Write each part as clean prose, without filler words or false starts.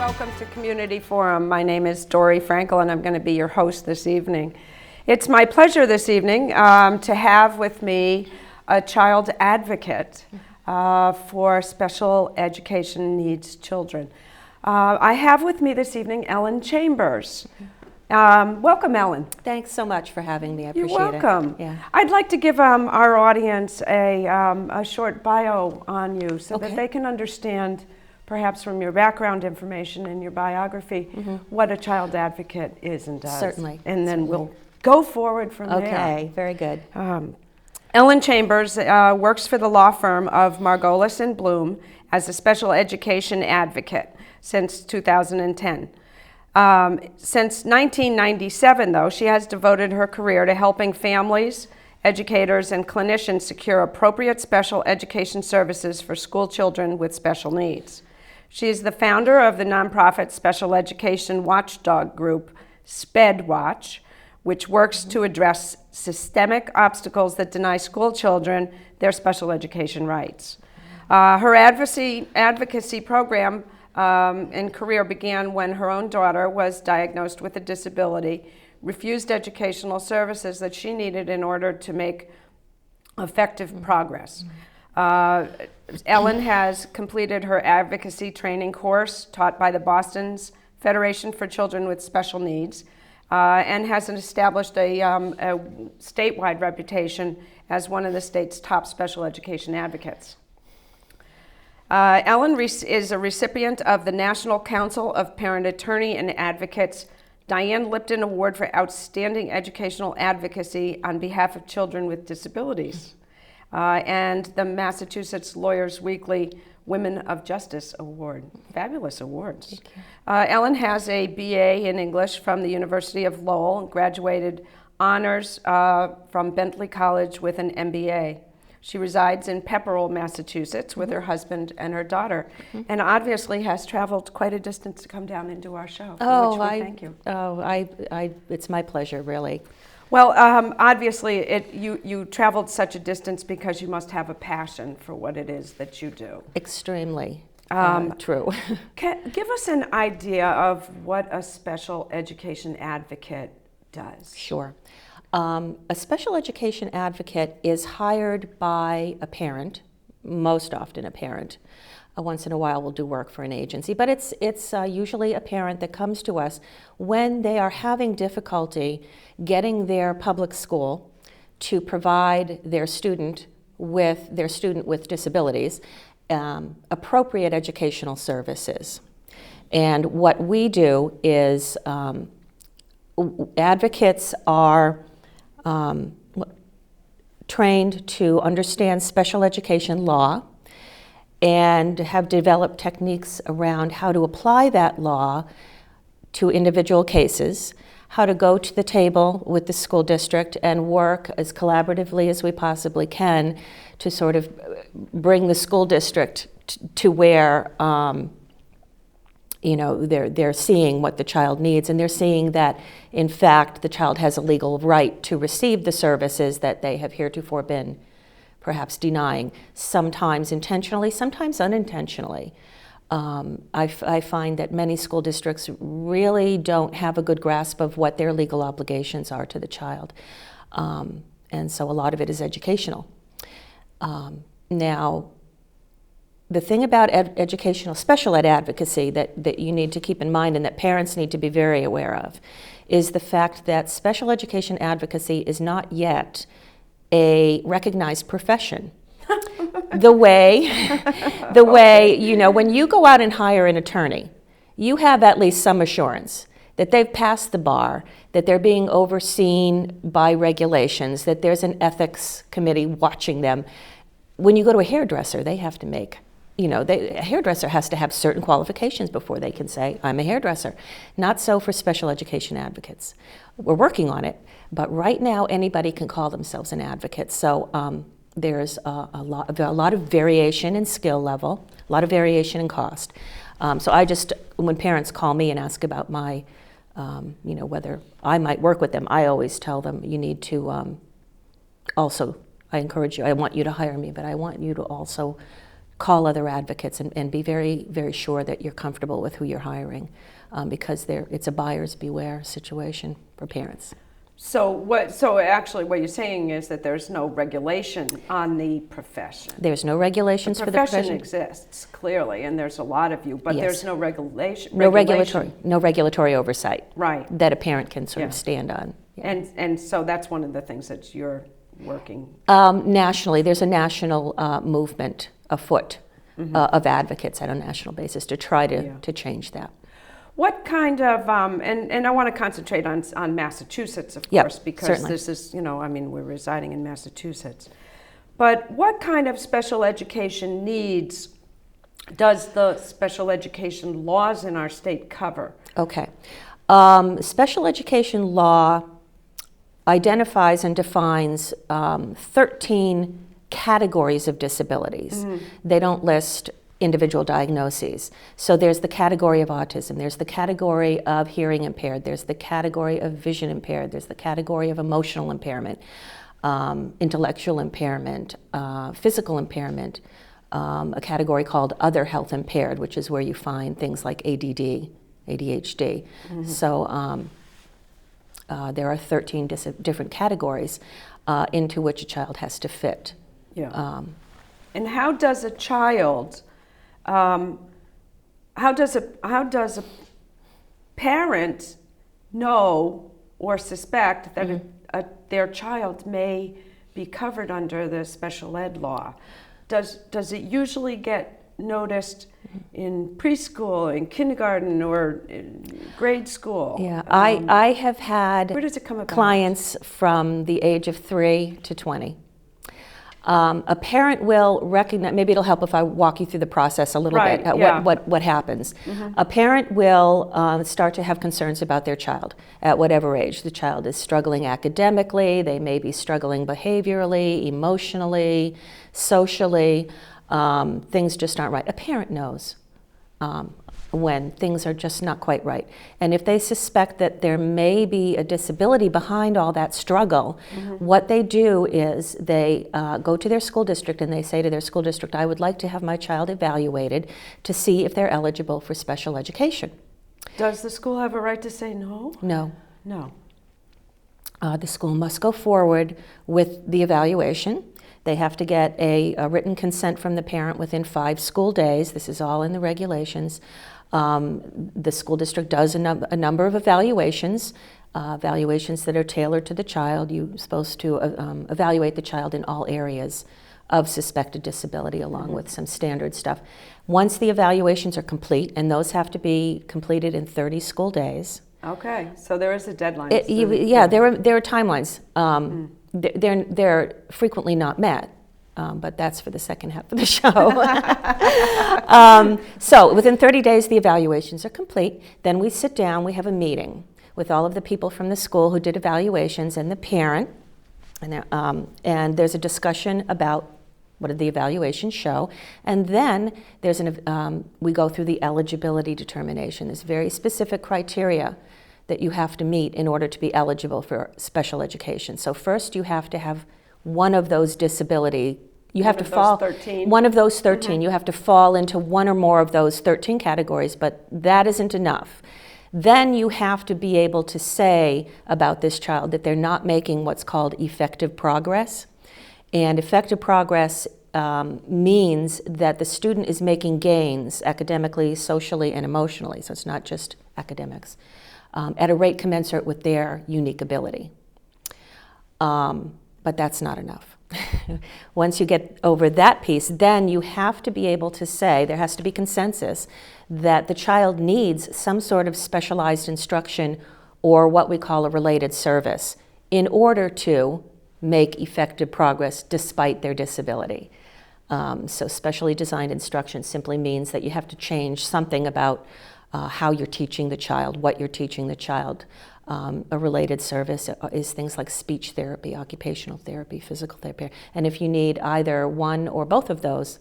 Welcome to Community Forum. My name is Dory Frankel, and I'm going to be your host this evening. It's my pleasure this evening to have with me a child advocate for special education needs children. I have with me this evening Ellen Chambers. Welcome, Ellen. Thanks so much for having me. I appreciate it. You're welcome. Yeah. I'd like to give our audience a short bio on you so that they can understand, perhaps from your background information and your biography, what a child advocate is and does. Certainly. And then we'll go forward from there. Okay, very good. Ellen Chambers works for the law firm of Margolis and Bloom as a special education advocate since 2010. Since 1997, though, she has devoted her career to helping families, educators, and clinicians secure appropriate special education services for school children with special needs. She is the founder of the nonprofit special education watchdog group, SPEDWatch, which works to address systemic obstacles that deny school children their special education rights. Her advocacy program and career began when her own daughter was diagnosed with a disability, refused educational services that she needed in order to make effective progress. Ellen has completed her advocacy training course taught by the Boston's Federation for Children with Special Needs and has established a statewide reputation as one of the state's top special education advocates. Ellen is a recipient of the National Council of Parent Attorney and Advocates Diane Lipton Award for Outstanding Educational Advocacy on behalf of children with disabilities, and the Massachusetts Lawyers Weekly Women of Justice Award. Fabulous awards. Ellen has a BA in English from the University of Lowell and graduated honors from Bentley College with an MBA. She resides in Pepperell, Massachusetts with her husband and her daughter, and obviously has traveled quite a distance to come down and do our show, for which we thank you. It's my pleasure, really. Well, obviously, you traveled such a distance because you must have a passion for what it is that you do. Extremely true. Give us an idea of what a special education advocate does. Sure. A special education advocate is hired by a parent, most often a parent. Once in a while we'll do work for an agency, but it's usually a parent that comes to us when they are having difficulty getting their public school to provide their student with disabilities appropriate educational services. And what we do is advocates are trained to understand special education law and have developed techniques around how to apply that law to individual cases, how to go to the table with the school district and work as collaboratively as we possibly can to sort of bring the school district to where they're seeing what the child needs, and they're seeing that, in fact, the child has a legal right to receive the services that they have heretofore been perhaps denying, sometimes intentionally, sometimes unintentionally. I find that many school districts really don't have a good grasp of what their legal obligations are to the child. And so a lot of it is educational. Now, the thing about special ed advocacy that you need to keep in mind and that parents need to be very aware of is the fact that special education advocacy is not yet a recognized profession. The way, when you go out and hire an attorney, you have at least some assurance that they've passed the bar, that they're being overseen by regulations, that there's an ethics committee watching them. When you go to a hairdresser, they have to make, a hairdresser has to have certain qualifications before they can say, I'm a hairdresser. Not so for special education advocates. We're working on it, but right now anybody can call themselves an advocate. So there's a lot of variation in skill level, a lot of variation in cost. So when parents call me and ask about my, whether I might work with them, I always tell them you need to also, I encourage you, I want you to hire me, but I want you to also call other advocates and be very, very sure that you're comfortable with who you're hiring, because it's a buyer's beware situation for parents. So actually what you're saying is that there's no regulation on the profession. There's no regulations for the profession. Exists clearly, and there's a lot of you, but Yes. there's no regulation. No regulatory oversight. Right. That a parent can sort of Yeah. stand on. Yeah. And so that's one of the things that you're working. Nationally, there's a national movement afoot of advocates on a national basis to try to change that. What kind of, and I want to concentrate on Massachusetts, of Yep, course, because certainly. this is, we're residing in Massachusetts. But what kind of special education needs does the special education laws in our state cover? Okay. Special education law identifies and defines 13 categories of disabilities. They don't list individual diagnoses. So there's the category of autism, there's the category of hearing impaired, there's the category of vision impaired, there's the category of emotional impairment, intellectual impairment, physical impairment, a category called other health impaired, which is where you find things like ADD, ADHD. So there are 13 different categories into which a child has to fit. Yeah. And how does a child, how does a parent know or suspect that their child may be covered under the special ed law? Does it usually get noticed in preschool, in kindergarten, or in grade school? Yeah, I have had where does it come about? Clients from the age of 3 to 20. A parent will recognize, maybe it'll help if I walk you through the process a little Right, bit, yeah. what happens. A parent will start to have concerns about their child at whatever age. The child is struggling academically, they may be struggling behaviorally, emotionally, socially. Things just aren't right. A parent knows when things are just not quite right. And if they suspect that there may be a disability behind all that struggle, what they do is they go to their school district and they say to their school district, I would like to have my child evaluated to see if they're eligible for special education. Does the school have a right to say no? No. No. The school must go forward with the evaluation. They have to get a written consent from the parent within 5 school days. This is all in the regulations. The school district does a number of evaluations that are tailored to the child. You're supposed to evaluate the child in all areas of suspected disability, along with some standard stuff. Once the evaluations are complete, and those have to be completed in 30 school days. Okay, so there is a deadline. Yeah, there are timelines. They're frequently not met. But that's for the second half of the show. So within 30 days, the evaluations are complete. Then we sit down, we have a meeting with all of the people from the school who did evaluations and the parent. And there's a discussion about what did the evaluations show. And then there's we go through the eligibility determination. There's very specific criteria that you have to meet in order to be eligible for special education. So first you have to have one of those disability, you have to fall, 13. one of those 13, you have to fall into one or more of those 13 categories, but that isn't enough. Then you have to be able to say about this child that they're not making what's called effective progress. And effective progress means that the student is making gains academically, socially, and emotionally, so it's not just academics, at a rate commensurate with their unique ability. But that's not enough. Once you get over that piece, then you have to be able to say, there has to be consensus, that the child needs some sort of specialized instruction or what we call a related service in order to make effective progress despite their disability. So specially designed instruction simply means that you have to change something about how you're teaching the child, what you're teaching the child. A related service is things like speech therapy, occupational therapy, physical therapy. And if you need either one or both of those,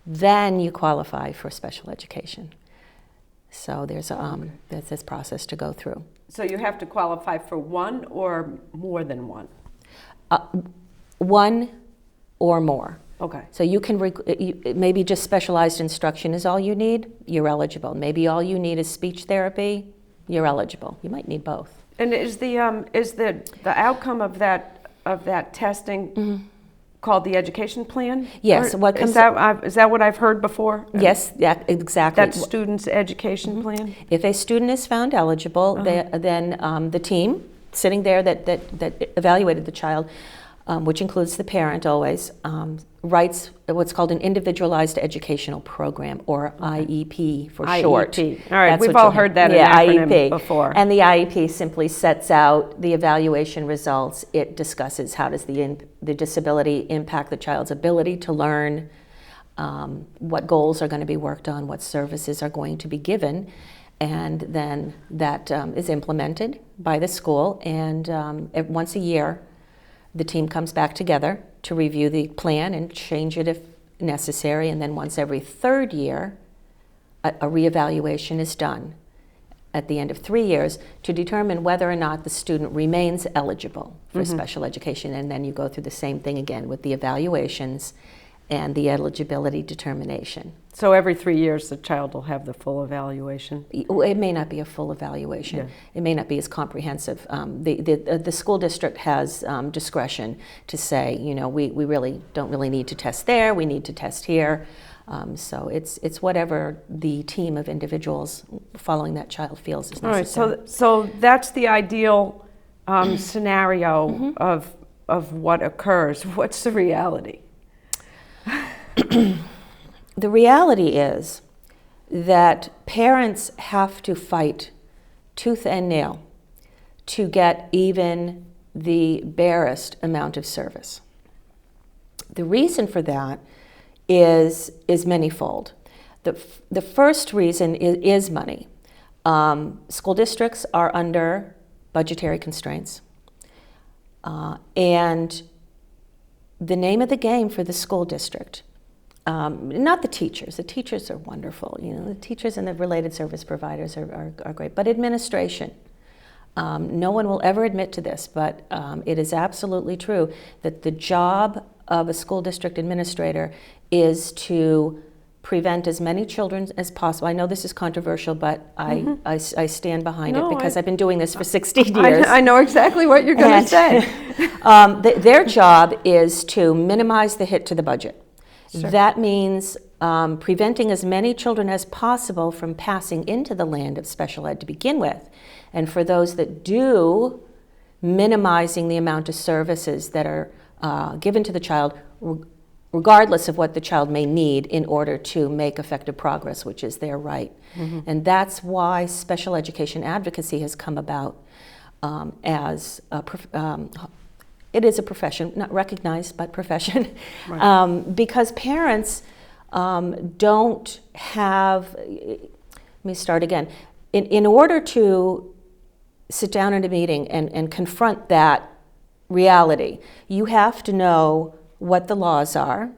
then you qualify for special education. So there's this process to go through. So you have to qualify for one or more than one? One or more. Okay. So you can, maybe just specialized instruction is all you need, you're eligible. Maybe all you need is speech therapy, you're eligible. You might need both. And is the outcome of that testing called the education plan? Yes. Or What comes is that what I've heard before? Yes, yeah, exactly. That student's education plan? If a student is found eligible, then the team sitting there that evaluated the child, which includes the parent always, writes what's called an individualized educational program, or IEP for short. IEP. All right, That's we've what all heard that acronym IEP. before. And the IEP simply sets out the evaluation results. It discusses how does the disability impact the child's ability to learn, what goals are going to be worked on, what services are going to be given, and then that is implemented by the school. And once a year, the team comes back together to review the plan and change it if necessary. And then once every third year, a reevaluation is done at the end of 3 years to determine whether or not the student remains eligible for special education. And then you go through the same thing again with the evaluations and the eligibility determination. So every 3 years, the child will have the full evaluation? It may not be a full evaluation. Yeah. It may not be as comprehensive. The school district has discretion to say, we really don't really need to test there, we need to test here. So it's whatever the team of individuals following that child feels is necessary. All right, so that's the ideal scenario of what occurs. What's the reality? The reality is that parents have to fight tooth and nail to get even the barest amount of service. The reason for that is manifold. The first reason is money. School districts are under budgetary constraints, and the name of the game for the school district, not the teachers are wonderful, the teachers and the related service providers are great, but administration. No one will ever admit to this, but it is absolutely true that the job of a school district administrator is to prevent as many children as possible. I know this is controversial, but I stand behind it because I've been doing this for 16 years. I know exactly what you're going to say. Their job is to minimize the hit to the budget. Sure. That means preventing as many children as possible from passing into the land of special ed to begin with. And for those that do, minimizing the amount of services that are given to the child, regardless of what the child may need in order to make effective progress, which is their right. And that's why special education advocacy has come about as it is a profession, not recognized, but profession, right. Because parents don't have, let me start again. In order to sit down in a meeting and confront that reality, you have to know what the laws are.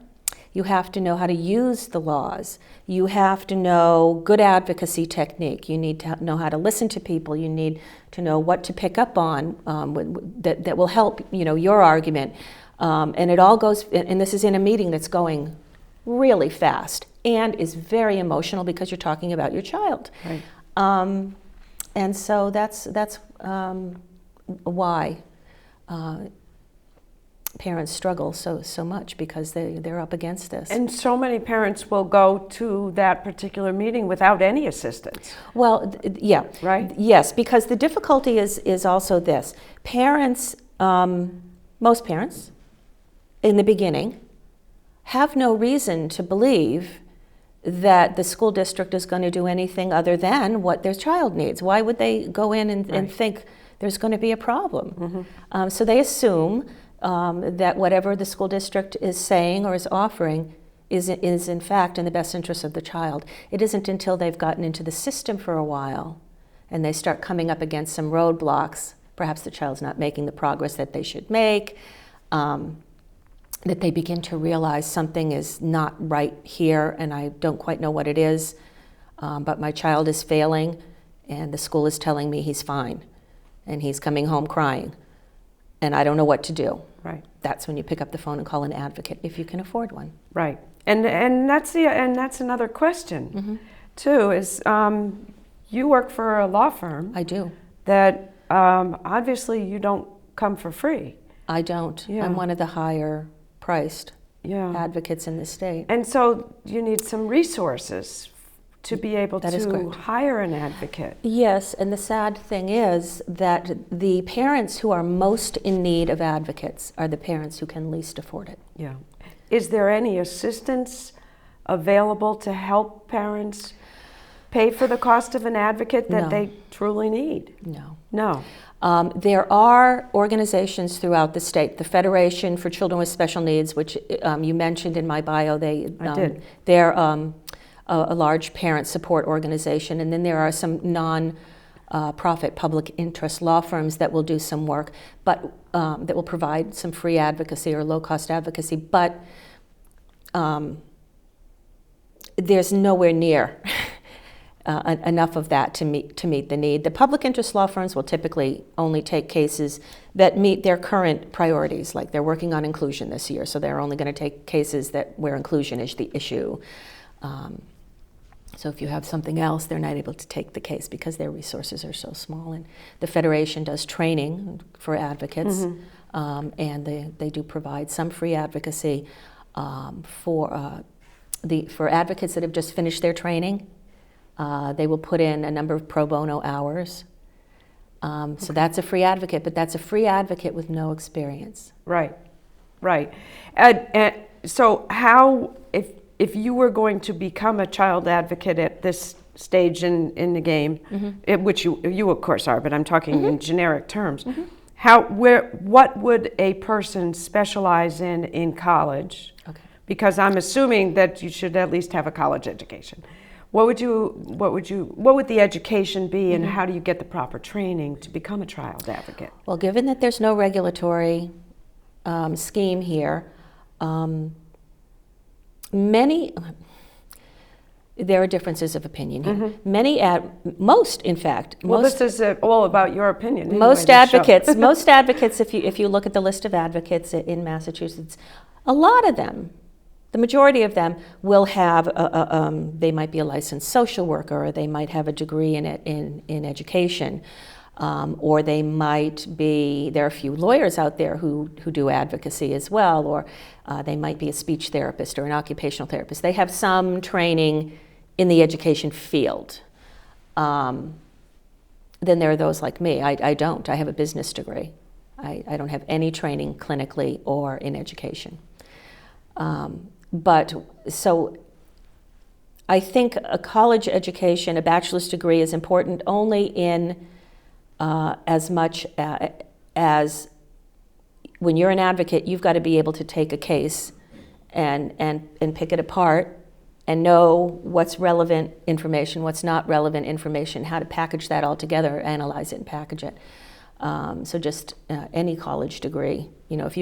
You have to know how to use the laws. You have to know good advocacy technique. You need to know how to listen to people. You need to know what to pick up on that will help your argument. And it all goes, and this is in a meeting that's going really fast and is very emotional because you're talking about your child. Right. And so that's why parents struggle so much, because they're up against this. And so many parents will go to that particular meeting without any assistance. Well, yeah. Right? Yes, because the difficulty is also this. Parents, most parents, in the beginning, have no reason to believe that the school district is going to do anything other than what their child needs. Why would they go in and think there's going to be a problem? So they assume that whatever the school district is saying or is offering is in fact in the best interest of the child. It isn't until they've gotten into the system for a while and they start coming up against some roadblocks, perhaps the child's not making the progress that they should make, that they begin to realize something is not right here and I don't quite know what it is, but my child is failing and the school is telling me he's fine and he's coming home crying and I don't know what to do. Right. That's when you pick up the phone and call an advocate if you can afford one. Right. And that's another question, too, is you work for a law firm. I do. That obviously you don't come for free. I don't. Yeah. I'm one of the higher priced advocates in the state. And so you need some resources to be able to hire an advocate. Yes, and the sad thing is that the parents who are most in need of advocates are the parents who can least afford it. Yeah. Is there any assistance available to help parents pay for the cost of an advocate that they truly need? No. No. There are organizations throughout the state. The Federation for Children with Special Needs, which you mentioned in my bio, I did. They're a large parent support organization, and then there are some non-profit public interest law firms that will do some work, but that will provide some free advocacy or low-cost advocacy, but there's nowhere near enough of that to meet the need. The public interest law firms will typically only take cases that meet their current priorities, like they're working on inclusion this year, so they're only going to take cases where inclusion is the issue. So if you have something else, they're not able to take the case because their resources are so small. And the Federation does training for advocates, and they do provide some free advocacy for advocates that have just finished their training. They will put in a number of pro bono hours. So that's a free advocate, but that's a free advocate with no experience. Right, right. So how, if you were going to become a child advocate at this stage in the game, which you of course are, but I'm talking in generic terms, what would a person specialize in college? Okay. Because I'm assuming that you should at least have a college education. What would the education be, and how do you get the proper training to become a child advocate? Well, given that there's no regulatory scheme here, there are differences of opinion here. Most, in fact, this is all about your opinion. Anyway, most advocates, if you look at the list of advocates in Massachusetts, a lot of them, the majority of them will have, they might be a licensed social worker, or they might have a degree in education, or they might be, there are a few lawyers out there who do advocacy as well, or they might be a speech therapist or an occupational therapist. They have some training in the education field. Then there are those like me. I don't. I have a business degree. I don't have any training clinically or in education. But so I think a college education, a bachelor's degree, is important only in as much as when you're an advocate, you've got to be able to take a case and pick it apart and know what's relevant information, what's not relevant information, how to package that all together, analyze it and package it. So just any college degree, if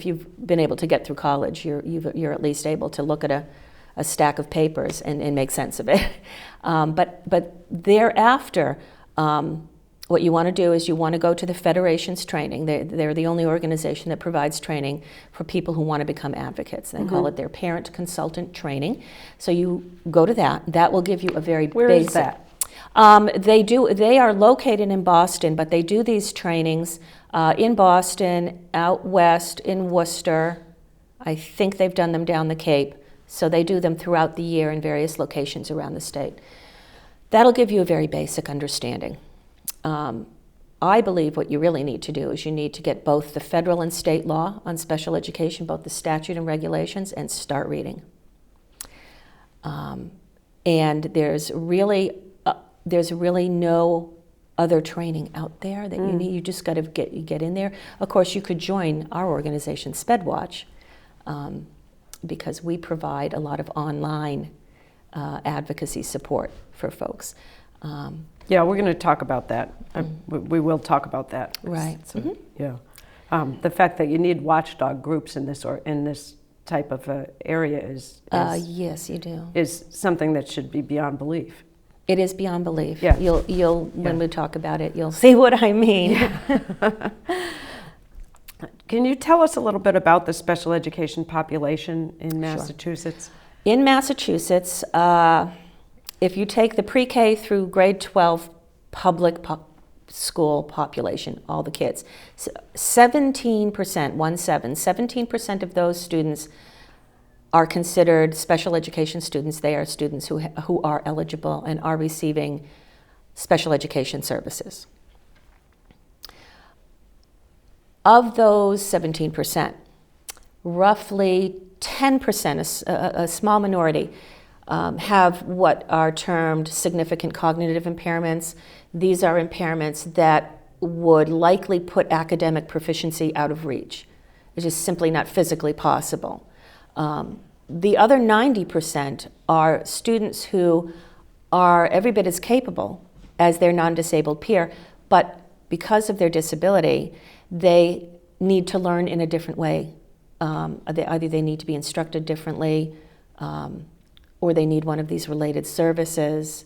you've been able to get through college, you're at least able to look at a stack of papers and make sense of it. But thereafter, what you want to do is you want to go to the Federation's training. They're the only organization that provides training for people who want to become advocates. They call it their parent consultant training. So you go to that. That will give you a very Where basic. is that? They are located in Boston, but they do these trainings in Boston, out west, in Worcester. I think they've done them down the Cape. So they do them throughout the year in various locations around the state. That'll give you a very basic understanding. I believe what you really need to do is you need to get both the federal and state law on special education, both the statute and regulations, and start reading. And there's really no other training out there that you need. You just got to get in there. Of course, you could join our organization, SPEDWatch, because we provide a lot of online advocacy support for folks. Yeah, we're going to talk about that. We will talk about that. Right. So, yeah. The fact that you need watchdog groups in this type of area is yes, you do. Is something that should be beyond belief. It is beyond belief. Yeah. You'll when we talk about it, you'll see what I mean. Can you tell us a little bit about the special education population in Massachusetts? In Massachusetts, if you take the pre-K through grade 12 public school population, all the kids, 17%, 17% of those students are considered special education students. They are students who are eligible and are receiving special education services. Of those 17%, roughly 10%, a small minority, have what are termed significant cognitive impairments. These are impairments that would likely put academic proficiency out of reach. It's just simply not physically possible. The other 90% are students who are every bit as capable as their non-disabled peer, but because of their disability, they need to learn in a different way. Either they need to be instructed differently, or they need one of these related services,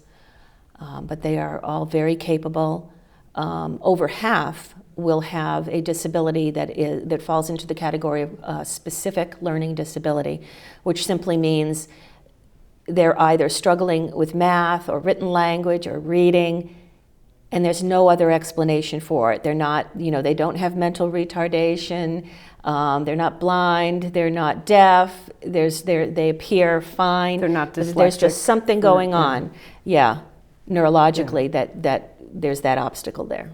but they are all very capable. Over half will have a disability that falls into the category of specific learning disability, which simply means they're either struggling with math or written language or reading, and there's no other explanation for it. They're not, they don't have mental retardation, they're not blind, they're not deaf, they appear fine. They're not dyslexic. There's just something going on, neurologically, that there's that obstacle there.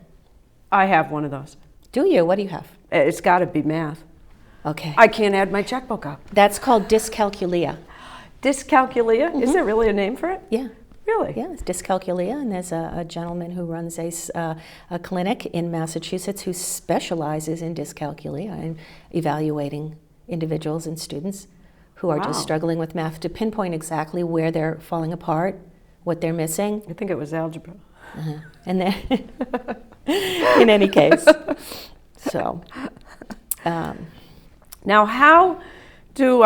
I have one of those. Do you? What do you have? It's got to be math. Okay. I can't add my checkbook up. That's called dyscalculia. Dyscalculia? Is there really a name for it? Yeah. Really? Yeah, it's dyscalculia, and there's a gentleman who runs a clinic in Massachusetts who specializes in dyscalculia and evaluating individuals and students who are just struggling with math to pinpoint exactly where they're falling apart, what they're missing. I think it was algebra. And then, in any case, so. Now, how do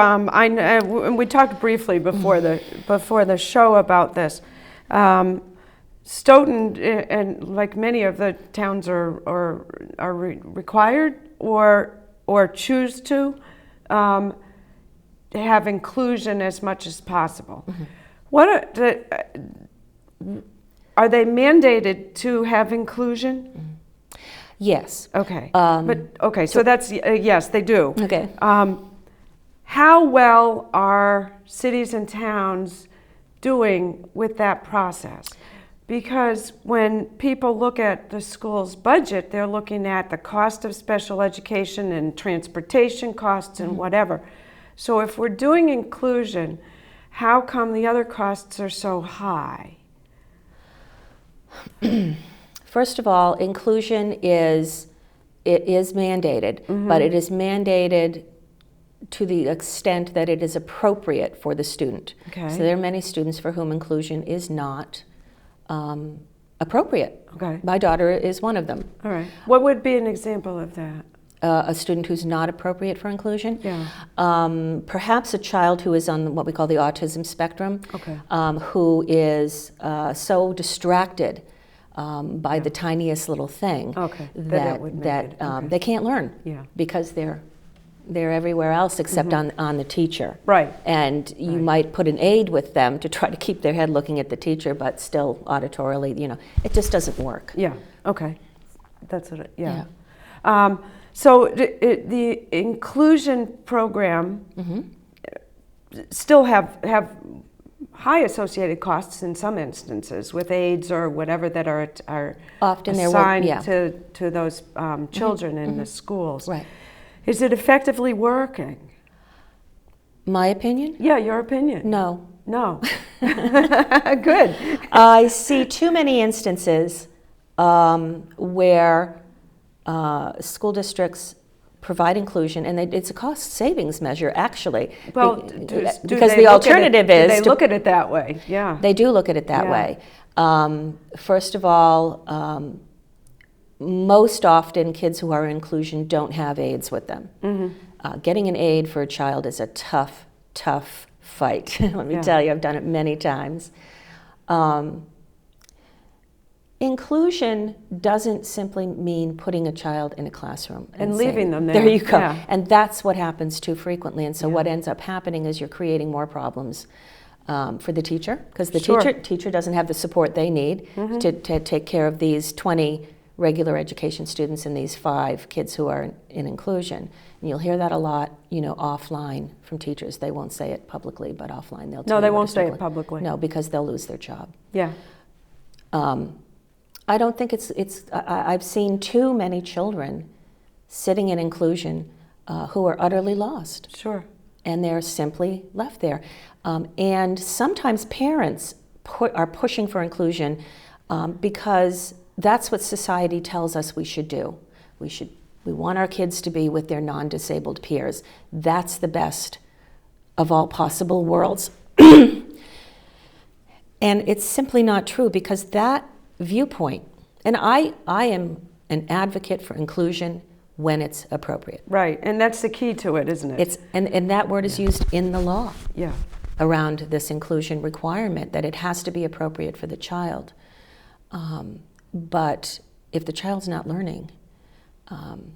we talked briefly before the show about this. Stoughton and like many of the towns are required or choose to have inclusion as much as possible. What are they mandated to have inclusion? Yes. Okay. So that's yes, they do. Okay. How well are cities and towns doing with that process? Because when people look at the school's budget, they're looking at the cost of special education and transportation costs and whatever. So if we're doing inclusion, how come the other costs are so high? First of all, inclusion is mandated, but it is mandated to the extent that it is appropriate for the student. Okay. So there are many students for whom inclusion is not appropriate. Okay. My daughter is one of them. All right. What would be an example of that? A student who's not appropriate for inclusion? Yeah. Perhaps a child who is on what we call the autism spectrum, Okay. Who is so distracted by the tiniest little thing that they can't learn because they're everywhere else except on the teacher. Right. And you might put an aid with them to try to keep their head looking at the teacher, but still auditorily, it just doesn't work. Yeah. Okay. That's what. So the inclusion program still have high associated costs in some instances with aides or whatever that are often assigned to those children in the schools. Right. Is it effectively working? My opinion? Yeah, your opinion. No. No. Good. I see too many instances where school districts provide inclusion, and it's a cost savings measure, actually. Well, because the alternative is they look at it that way. Yeah. They do look at it that way. First of all, most often kids who are in inclusion don't have aides with them. Getting an aide for a child is a tough fight. Let me tell you, I've done it many times. Inclusion doesn't simply mean putting a child in a classroom And saying, leaving them there. There you go. Yeah. And that's what happens too frequently. And so Yeah. what ends up happening is you're creating more problems for the teacher, because the Sure. teacher doesn't have the support they need to take care of these 20 regular education students and these 5 kids who are in inclusion. And you'll hear that a lot, offline from teachers. They won't say it publicly, but offline they'll tell No, they you what won't it's say like. it publicly. No, because they'll lose their job. Yeah. I don't think I've seen too many children sitting in inclusion who are utterly lost. Sure. And they're simply left there. And sometimes parents are pushing for inclusion because that's what society tells us we should do. We want our kids to be with their non-disabled peers. That's the best of all possible worlds. And it's simply not true, because that viewpoint, and I am an advocate for inclusion when it's appropriate. Right, and that's the key to it, isn't it? And that word is used in the law Yeah. around this inclusion requirement, that it has to be appropriate for the child. But if the child's not learning, and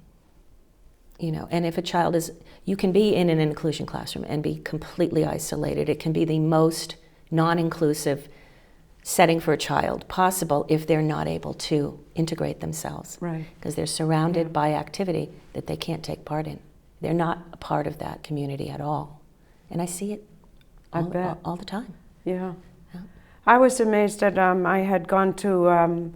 if a child you can be in an inclusion classroom and be completely isolated. It can be the most non-inclusive setting for a child possible if they're not able to integrate themselves. Right. Because they're surrounded by activity that they can't take part in. They're not a part of that community at all. And I see it all the time. Yeah. Yeah. I was amazed that I had gone to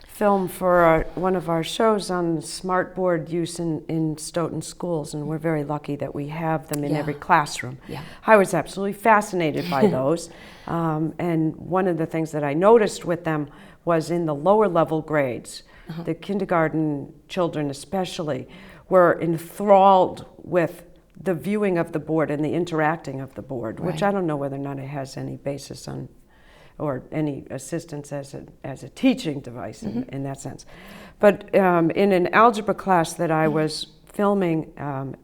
film for one of our shows on smart board use in Stoughton schools, and we're very lucky that we have them in Yeah. every classroom. Yeah. I was absolutely fascinated by those. And one of the things that I noticed with them was in the lower level grades, the kindergarten children especially, were enthralled with the viewing of the board and the interacting of the board, which Right. I don't know whether or not it has any basis on, or any assistance as a teaching device in that sense. But in an algebra class that I was filming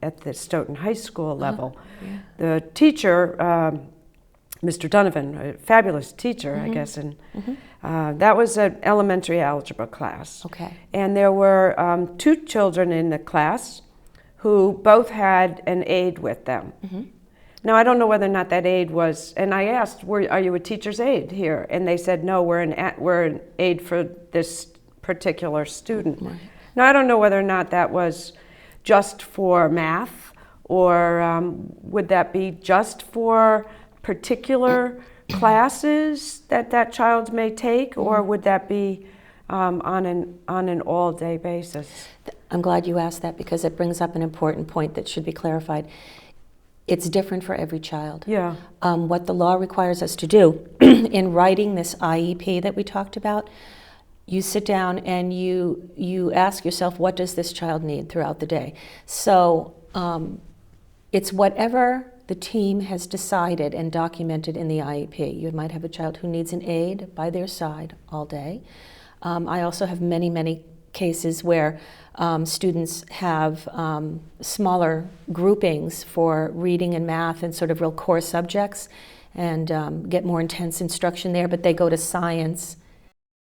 at the Stoughton High School level, the teacher, Mr. Donovan, a fabulous teacher, I guess, and that was an elementary algebra class. Okay. And there were 2 children in the class who both had an aide with them. Now, I don't know whether or not that aide was, and I asked, are you a teacher's aide here? And they said, no, we're an aide for this particular student. Right. Now, I don't know whether or not that was just for math, or would that be just for particular classes that child may take, or would that be on an all-day basis? I'm glad you asked that, because it brings up an important point that should be clarified. It's different for every child. Yeah. What the law requires us to do in writing this IEP that we talked about, you sit down and you ask yourself, what does this child need throughout the day? So it's whatever the team has decided and documented in the IEP. You might have a child who needs an aide by their side all day. I also have many, many cases where students have smaller groupings for reading and math and sort of real core subjects, and get more intense instruction there, but they go to science